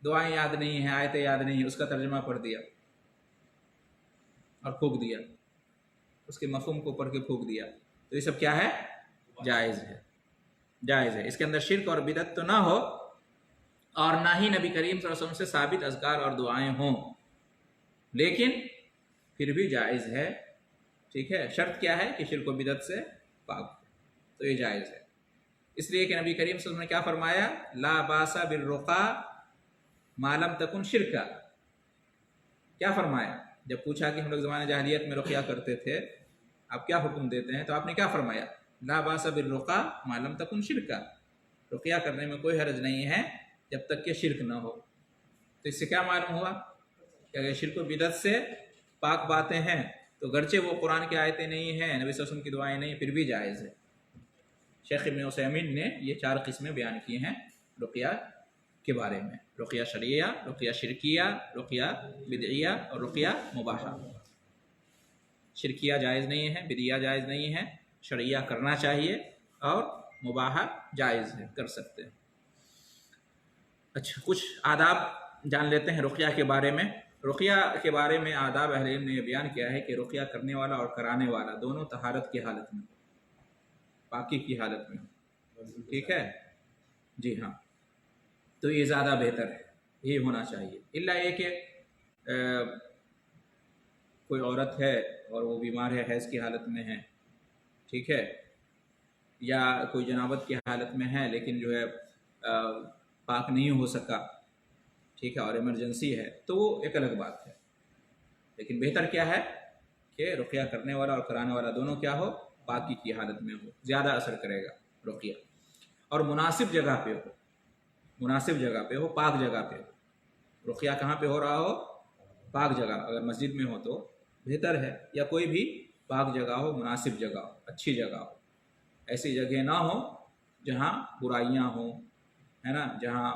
دعائیں یاد نہیں ہیں، آیتیں یاد نہیں ہیں، اس کا ترجمہ پڑھ دیا اور پھونک دیا، اس کے مفہوم کو پڑھ کے پھونک دیا، تو یہ سب کیا ہے؟ جائز ہے، جائز ہے۔ اس کے اندر شرک اور بدعت تو نہ ہو، اور نہ ہی نبی کریم صلی اللہ علیہ وسلم سے ثابت اذکار اور دعائیں ہوں، لیکن پھر بھی جائز ہے، ٹھیک ہے، شرط کیا ہے کہ شرک و بدعت سے پاک ہو، تو یہ جائز ہے۔ اس لیے کہ نبی کریم صلی اللہ علیہ وسلم نے کیا فرمایا؟ لا باس بالرقا ما لم تکن شرکا، کیا فرمایا؟ جب پوچھا کہ ہم لوگ زمانہ جاہلیت میں رقیہ کرتے تھے، آپ کیا حکم دیتے ہیں؟ تو آپ نے کیا فرمایا؟ لا باس بالرقا ما لم تکن شرکا، رقیہ کرنے میں کوئی حرج نہیں ہے جب تک کہ شرک نہ ہو۔ تو اس سے کیا معلوم ہوا کہ اگر شرک و بدعت سے پاک باتیں ہیں تو گرچہ وہ قرآن کی آیتیں نہیں ہیں، نبی صلی اللہ علیہ وسلم کی دعائیں نہیں، پھر بھی جائز ہے۔ شیخ ابن عثیمین نے یہ 4 قسمیں بیان کی ہیں رقیہ کے بارے میں: رقیہ شرعیہ، رقیہ شرکیہ، رقیہ بدعیہ اور رقیہ مباحہ۔ شرکیہ جائز نہیں ہے، بدعیہ جائز نہیں ہے، شرعیہ کرنا چاہیے، اور مباحہ جائز ہے، کر سکتے ہیں۔ اچھا، کچھ آداب جان لیتے ہیں رقیہ کے بارے میں۔ رقیہ کے بارے میں آداب اہل علم نے یہ بیان کیا ہے کہ رقیہ کرنے والا اور کرانے والا دونوں طہارت کی حالت میں، پاکی کی حالت میں، ٹھیک ہے، جی ہاں، تو یہ زیادہ بہتر ہے، یہ ہونا چاہیے، الا یہ کہ کوئی عورت ہے اور وہ بیمار ہے، حیض کی حالت میں ہے، ٹھیک ہے، یا کوئی جنابت کی حالت میں ہے لیکن جو ہے پاک نہیں ہو سکا، ٹھیک ہے، اور ایمرجنسی ہے، تو وہ ایک الگ بات ہے، لیکن بہتر کیا ہے کہ رقیہ کرنے والا اور کرانے والا دونوں کیا ہو؟ پاکی کی حالت میں ہو، زیادہ اثر کرے گا رقیہ، اور مناسب جگہ پہ ہو، مناسب جگہ پہ ہو، پاک جگہ پہ ہو۔ رقیہ کہاں پہ ہو رہا ہو؟ پاک جگہ، اگر مسجد میں ہو تو بہتر ہے، یا کوئی بھی پاک جگہ ہو، مناسب جگہ ہو، اچھی جگہ ہو، ایسی جگہ نہ ہو جہاں برائیاں ہوں، ہے نا، جہاں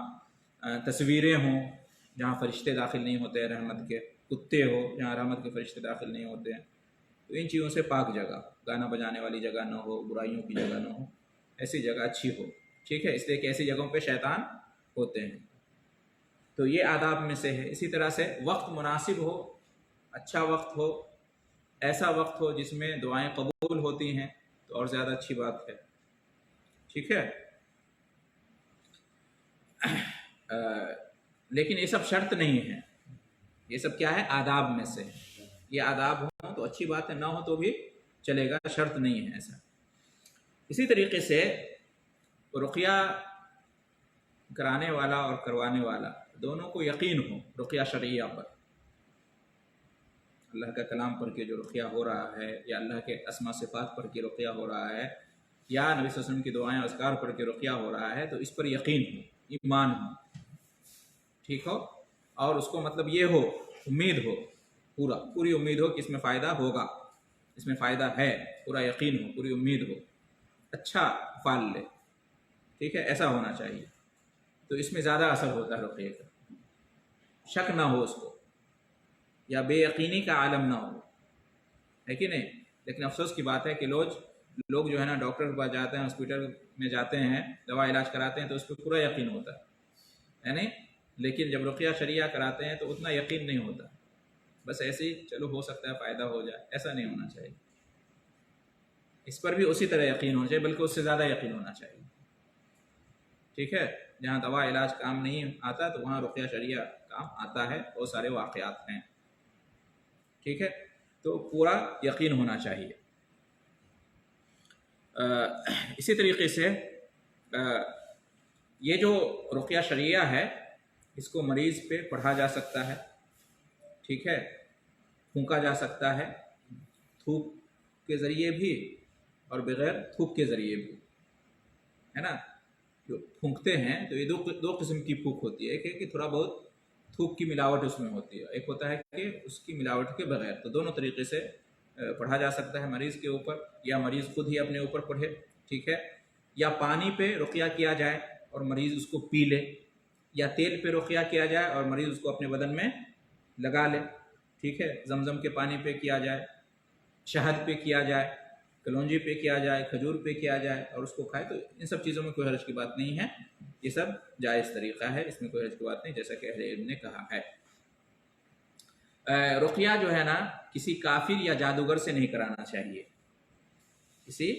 تصویریں ہوں، جہاں فرشتے داخل نہیں ہوتے رحمت کے، کتے ہو جہاں رحمت کے فرشتے داخل نہیں ہوتے ہیں، تو ان چیزوں سے پاک جگہ، گانا بجانے والی جگہ نہ ہو، برائیوں کی جگہ نہ ہو، ایسی جگہ اچھی ہو، ٹھیک ہے، اس لیے کہ ایسی جگہوں پہ شیطان ہوتے ہیں، تو یہ آداب میں سے ہے۔ اسی طرح سے وقت مناسب ہو، اچھا وقت ہو، ایسا وقت ہو جس میں دعائیں قبول ہوتی ہیں تو اور زیادہ اچھی بات ہے، ٹھیک ہے، لیکن یہ سب شرط نہیں ہے، یہ سب کیا ہے؟ آداب میں سے، یہ آداب ہوں تو اچھی بات ہے، نہ ہو تو بھی چلے گا، شرط نہیں ہے ایسا۔ اسی طریقے سے رقیہ کرانے والا اور کروانے والا دونوں کو یقین ہو رقیہ شرعیہ پر، اللہ کا کلام پڑھ کے جو رقیہ ہو رہا ہے، یا اللہ کے اسماء صفات پڑھ کے رقیہ ہو رہا ہے، یا نبی صلی اللہ علیہ وسلم کی دعائیں اذکار پڑھ کے رقیہ ہو رہا ہے، تو اس پر یقین ہو، ایمان ہو، ٹھیک ہو، اور اس کو مطلب یہ ہو، امید ہو، پوری امید ہو کہ اس میں فائدہ ہوگا، اس میں فائدہ ہے، پورا یقین ہو، پوری امید ہو، اچھا فال لے، ٹھیک ہے، ایسا ہونا چاہیے، تو اس میں زیادہ اثر ہوتا ہے رقیہ کا، شک نہ ہو اس کو، یا بے یقینی کا عالم نہ ہو، ہے کہ نہیں؟ لیکن افسوس کی بات ہے کہ لوگ جو ہے نا ڈاکٹر کے پاس جاتے ہیں، ہاسپٹل میں جاتے ہیں، دوا علاج کراتے ہیں تو اس پہ پورا یقین ہوتا ہے نہیں، لیکن جب رقیہ شریعہ کراتے ہیں تو اتنا یقین نہیں ہوتا، بس ایسے ہی چلو ہو سکتا ہے فائدہ ہو جائے، ایسا نہیں ہونا چاہیے۔ اس پر بھی اسی طرح یقین ہونا چاہیے، بلکہ اس سے زیادہ یقین ہونا چاہیے، ٹھیک ہے؟ جہاں دوا علاج کام نہیں آتا تو وہاں رقیہ شریعہ کام آتا ہے، بہت سارے واقعات ہیں، ٹھیک ہے؟ تو پورا یقین ہونا چاہیے۔ اسی طریقے سے یہ جو رقیہ شرعیہ ہے اس کو مریض پہ پڑھا جا سکتا ہے، ٹھیک ہے، پھونکا جا سکتا ہے، تھوک کے ذریعے بھی اور بغیر تھوک کے ذریعے بھی، ہے نا؟ جو پھونکتے ہیں تو یہ دو قسم کی پھونک ہوتی ہے، ایک ہے کہ تھوڑا بہت تھوک کی ملاوٹ اس میں ہوتی ہے، ایک ہوتا ہے کہ اس کی ملاوٹ کے بغیر، تو دونوں طریقے سے پڑھا جا سکتا ہے مریض کے اوپر، یا مریض خود ہی اپنے اوپر پڑھے، ٹھیک ہے، یا پانی پہ رقیہ کیا جائے اور مریض اس کو پی لے، یا تیل پہ رقیہ کیا جائے اور مریض اس کو اپنے بدن میں لگا لے، ٹھیک ہے، زمزم کے پانی پہ کیا جائے، شہد پہ کیا جائے، کلونجی پہ کیا جائے، کھجور پہ کیا جائے اور اس کو کھائے، تو ان سب چیزوں میں کوئی حرج کی بات نہیں ہے، یہ سب جائز طریقہ ہے، اس میں کوئی حرج کی بات نہیں، جیسا کہ اہل علم نے کہا ہے۔ رقیہ جو ہے نا کسی کافر یا جادوگر سے نہیں کرانا چاہیے، کسی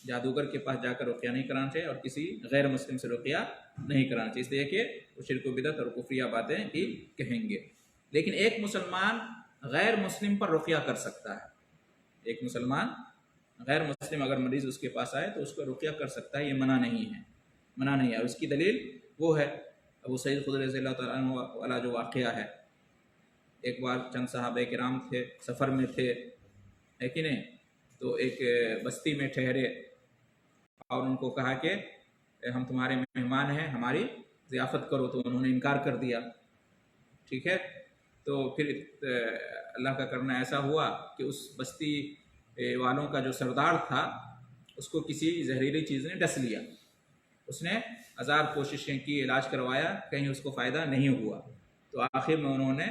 جادوگر کے پاس جا کر رقیہ نہیں کرانا چاہیے اور کسی غیر مسلم سے رقیہ نہیں کرانا چاہیے، اس لیے کہ وہ شرک و بدعت اور کفریہ باتیں ہی کہیں گے۔ لیکن ایک مسلمان غیر مسلم پر رقیہ کر سکتا ہے، ایک مسلمان غیر مسلم اگر مریض اس کے پاس آئے تو اس کو رقیہ کر سکتا ہے، یہ منع نہیں ہے، منع نہیں ہے، اور اس کی دلیل وہ ہے ابو سعید خدری رضی اللہ تعالیٰ عنہ والا جو واقعہ ہے، ایک بار چند صحابہ کرام تھے، سفر میں تھے، ہے کہ نہیں، تو ایک بستی میں ٹھہرے اور ان کو کہا کہ ہم تمہارے مہمان ہیں، ہماری ضیافت کرو، تو انہوں نے انکار کر دیا، ٹھیک ہے، تو پھر اللہ کا کرنا ایسا ہوا کہ اس بستی والوں کا جو سردار تھا اس کو کسی زہریلی چیز نے ڈس لیا، اس نے ہزار کوششیں کی، علاج کروایا، کہیں اس کو فائدہ نہیں ہوا، تو آخر میں انہوں نے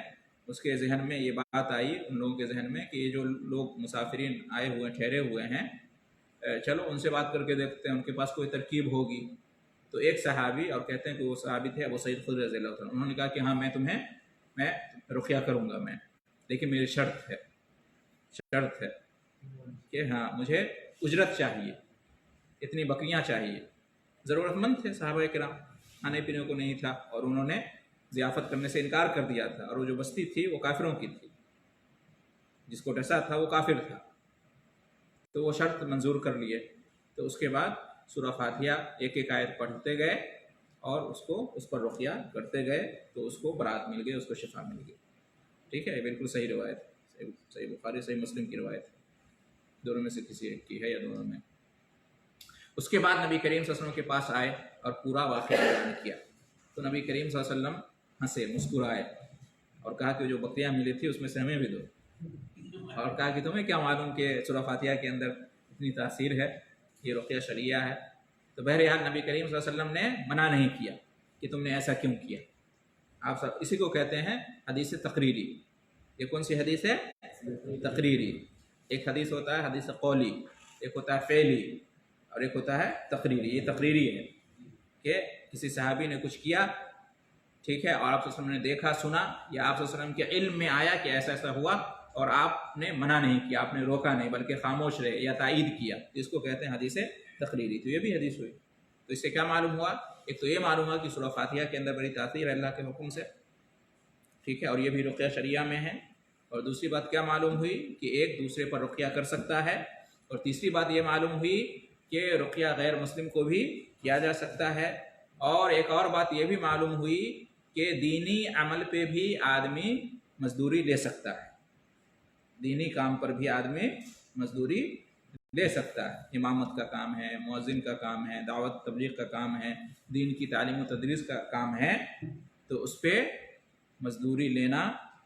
اس کے ذہن میں یہ بات آئی، ان لوگوں کے ذہن میں کہ یہ جو لوگ مسافرین آئے ہوئے ٹھہرے ہوئے ہیں، چلو ان سے بات کر کے دیکھتے ہیں، ان کے پاس کوئی ترکیب ہوگی، تو ایک صحابی، اور کہتے ہیں کہ وہ صحابی تھے ابو سعید خدری رضی اللہ عنہ، انہوں نے کہا کہ ہاں میں رقیہ کروں گا، لیکن میری شرط ہے کہ ہاں مجھے اجرت چاہیے، اتنی بکریاں چاہیے، ضرورت مند تھے صحابہ کرام، کھانے پینے کو نہیں تھا اور انہوں نے ضیافت کرنے سے انکار کر دیا تھا، اور وہ جو بستی تھی وہ کافروں کی تھی، جس کو ڈسا تھا وہ کافر تھا، تو وہ شرط منظور کر لیے، تو اس کے بعد سورہ فاتحہ ایک ایک آیت پڑھتے گئے اور اس پر رقیہ کرتے گئے، تو اس کو برات مل گئی، اس کو شفا مل گئی، ٹھیک ہے، یہ بالکل صحیح روایت ہے، صحیح بخاری صحیح مسلم کی روایت ہے، دونوں میں سے کسی ایک کی ہے یا دونوں میں۔ اس کے بعد نبی کریم صلی اللہ علیہ وسلم کے پاس آئے اور پورا واقعہ بیان کیا، تو نبی کریم صلی اللہ علیہ وسلم ہنسے، مسکرائے اور کہا کہ جو بکریاں ملی تھی اس میں سے ہمیں بھی دو، اور کہا کہ تمہیں کیا معلوم کہ سورہ فاتحہ کے اندر اتنی تاثیر ہے، یہ رقیہ شرعیہ ہے، تو بہرحال نبی کریم صلی اللہ علیہ وسلم نے منع نہیں کیا کہ تم نے ایسا کیوں کیا، آپ سب اسی کو کہتے ہیں حدیث تقریری۔ یہ کون سی حدیث ہے؟ تقریری۔ ایک حدیث ہوتا ہے حدیث قولی، ایک ہوتا ہے فعلی، اور ایک ہوتا ہے تقریری۔ یہ تقریری ہے کہ کسی صحابی نے کچھ کیا، ٹھیک ہے، اور آپ صلی اللہ علیہ وسلم نے دیکھا، سنا، یا آپ صلی اللہ علیہ وسلم کے علم میں آیا کہ ایسا ایسا ہوا اور آپ نے منع نہیں کیا، آپ نے روکا نہیں بلکہ خاموش رہے یا تائید کیا، اس کو کہتے ہیں حدیث تقریری۔ تو یہ بھی حدیث ہوئی، تو اس سے کیا معلوم ہوا؟ ایک تو یہ معلوم ہوا کہ سورہ فاتحہ کے اندر بڑی تاثیر ہے اللہ کے حکم سے، ٹھیک ہے، اور یہ بھی رقیہ شرعیہ میں ہے، اور دوسری بات کیا معلوم ہوئی کہ ایک دوسرے پر رقیہ کر سکتا ہے، اور تیسری بات یہ معلوم ہوئی کہ رقیہ غیر مسلم کو بھی کیا جا سکتا ہے، اور ایک اور بات یہ بھی معلوم ہوئی کہ دینی عمل پہ بھی آدمی مزدوری لے سکتا ہے، دینی کام پر بھی آدمی مزدوری لے سکتا ہے، امامت کا کام ہے، مؤذن کا کام ہے، دعوت تبلیغ کا کام ہے، دین کی تعلیم و تدریس کا کام ہے، تو اس پہ مزدوری لینا،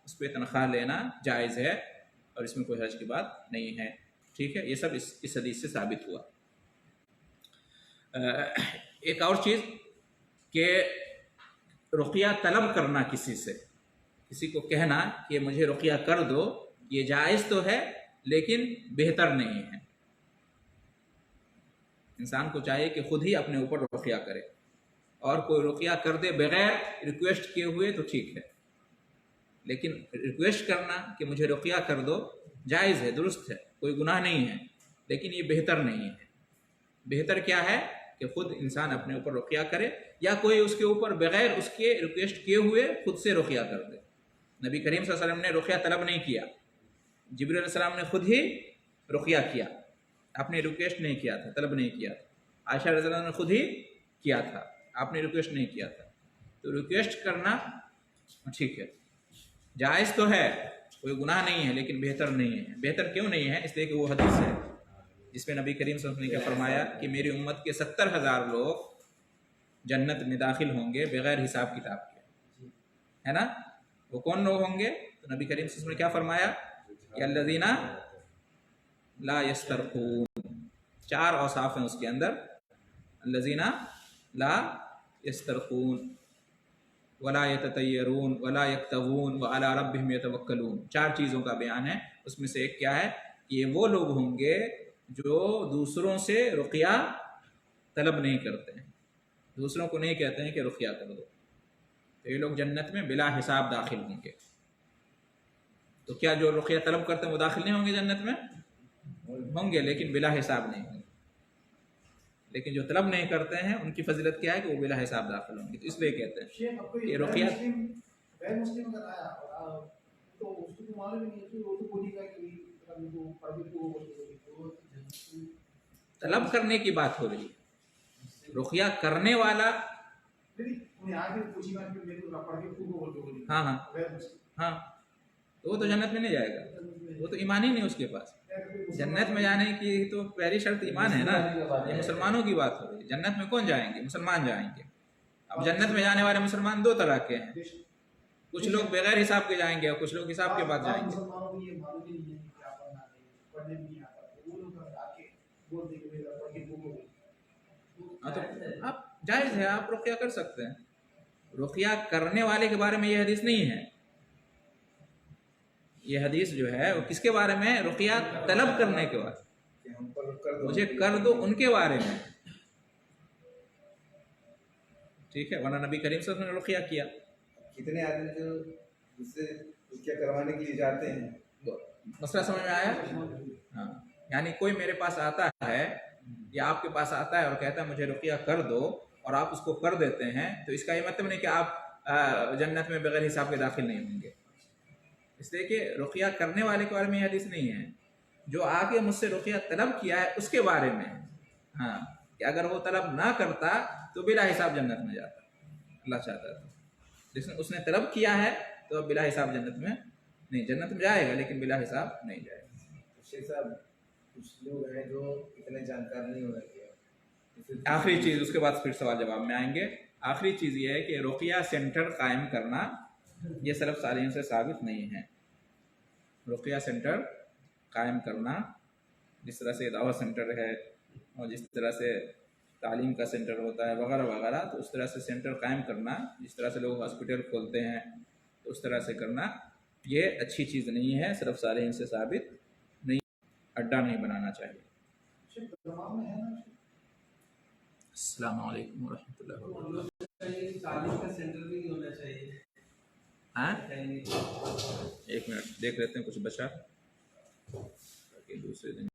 اس پہ تنخواہ لینا جائز ہے، اور اس میں کوئی حرج کی بات نہیں ہے، ٹھیک ہے، یہ سب اس حدیث سے ثابت ہوا۔ ایک اور چیز کہ رقیہ طلب کرنا کسی سے، کسی کو کہنا کہ مجھے رقیہ کر دو، یہ جائز تو ہے لیکن بہتر نہیں ہے۔ انسان کو چاہیے کہ خود ہی اپنے اوپر رقیہ کرے، اور کوئی رقیہ کر دے بغیر ریکویسٹ کیے ہوئے تو ٹھیک ہے، لیکن ریکویسٹ کرنا کہ مجھے رقیہ کر دو جائز ہے، درست ہے، کوئی گناہ نہیں ہے، لیکن یہ بہتر نہیں ہے۔ بہتر کیا ہے کہ خود انسان اپنے اوپر رقیہ کرے، یا کوئی اس کے اوپر بغیر اس کے ریکویسٹ کیے ہوئے خود سے رقیہ کر دے۔ نبی کریم صلی اللہ علیہ وسلم نے رقیہ طلب نہیں کیا، جبرائیل علیہ السلام نے خود ہی رقیہ کیا، آپ نے ریکویسٹ نہیں کیا تھا، طلب نہیں کیا تھا۔ عائشہ رضی اللہ عنہا نے خود ہی کیا تھا، آپ نے ریکویسٹ نہیں کیا تھا۔ تو ریکویسٹ کرنا ٹھیک ہے، جائز تو ہے، کوئی گناہ نہیں ہے، لیکن بہتر نہیں ہے۔ بہتر کیوں نہیں ہے؟ اس لیے کہ وہ حدیث ہے جس میں نبی کریم صلی اللہ علیہ وسلم نے فرمایا کہ میری امت کے 70,000 لوگ جنت میں داخل ہوں گے بغیر حساب کتاب کے، ہے نا؟ وہ کون لوگ ہوں گے؟ تو نبی کریم صلی اللہ علیہ وسلم نے کیا فرمایا کہ الذین لا یسترقون، 4 اوصاف ہیں اس کے اندر، الذین لا یسترقون ولا یتطیرون ولا یکتوون وعلی ربہم یتوکلون، 4 چیزوں کا بیان ہے۔ اس میں سے ایک کیا ہے کہ یہ وہ لوگ ہوں گے جو دوسروں سے رقیہ طلب نہیں کرتے ہیں، دوسروں کو نہیں کہتے ہیں کہ رقیہ کر دو، تو یہ لوگ جنت میں بلا حساب داخل ہوں گے۔ تو کیا جو رقیہ طلب کرتے ہیں وہ داخل نہیں ہوں گے جنت میں؟ ہوں گے، لیکن بلا حساب نہیں ہوں گے۔ لیکن جو طلب نہیں کرتے ہیں ان کی فضیلت کیا ہے کہ وہ بلا حساب داخل ہوں گے۔ تو اس لیے کہتے ہیں کہ رقیہ غیر مسلم اگر آیا تو اس کو معلوم نہیں ہے، وہ تو بولی گا کہ وہ پڑھ کے وہ طلب کرنے کی بات ہو رہی ہے، رقیہ کرنے والا ہاں ہاں ہاں، تو وہ تو جنت میں نہیں جائے گا، وہ تو ایمان ہی نہیں اس کے پاس۔ جنت میں جانے کی تو پہلی شرط ایمان ہے نا، یہ مسلمانوں کی بات ہو رہی ہے۔ جنت میں کون جائیں گے؟ مسلمان جائیں گے۔ اب جنت میں جانے والے مسلمان 2 طرح کے ہیں، کچھ لوگ بغیر حساب کے جائیں گے اور کچھ لوگ حساب کے بعد جائیں گے۔ ہاں تو آپ جائز ہے، آپ رقیہ کر سکتے ہیں۔ رقیہ کرنے والے کے بارے میں یہ حدیث نہیں ہے، یہ حدیث جو ہے وہ کس کے بارے میں ہے؟ رقیہ طلب کرنے کے بارے، مجھے کر دو ان کے بارے میں، ٹھیک ہے؟ ورنہ نبی کریم صلی اللہ علیہ وسلم نے رقیہ کیا۔ کتنے آدمی جو دوسرے رقیہ کروانے کے لیے جاتے ہیں، مسئلہ سمجھ میں آیا؟ ہاں، یعنی کوئی میرے پاس آتا ہے یا آپ کے پاس آتا ہے اور کہتا ہے مجھے رقیہ کر دو، اور آپ اس کو کر دیتے ہیں، تو اس کا یہ مطلب نہیں کہ آپ جنت میں بغیر حساب کے داخل نہیں ہوں گے، اس لیے کہ رقیہ کرنے والے کے بارے میں یہ حدیث نہیں ہے۔ جو آگے مجھ سے رقیہ طلب کیا ہے اس کے بارے میں، ہاں، کہ اگر وہ طلب نہ کرتا تو بلا حساب جنت میں جاتا، اللہ چاہتا تھا، لیکن اس نے طلب کیا ہے تو بلا حساب جنت میں نہیں، جنت میں جائے گا لیکن بلا حساب نہیں جائے گا۔ شیخ صاحب کچھ لوگ ہیں جو اتنے جانکار نہیں ہو رہے۔ آخری چیز، اس کے بعد پھر سوال جواب میں آئیں گے۔ آخری چیز یہ ہے کہ رقیہ سینٹر قائم کرنا یہ سلف صالحین سے ثابت نہیں ہے۔ رقیہ سینٹر قائم کرنا، جس طرح سے دعوت سینٹر ہے اور جس طرح سے تعلیم کا سینٹر ہوتا ہے وغیرہ وغیرہ، تو اس طرح سے سینٹر قائم کرنا، جس طرح سے لوگ ہاسپٹل کھولتے ہیں تو اس طرح سے کرنا، یہ اچھی چیز نہیں ہے، سلف صالحین سے ثابت نہیں، اڈا نہیں بنانا چاہیے۔ السلام علیکم ورحمۃ اللہ وبرکاتہ۔ تعلیم کا سینٹر بھی نہیں ہونا چاہیے۔ ہاں، ایک منٹ دیکھ لیتے ہیں کچھ بچا تاکہ دوسرے دن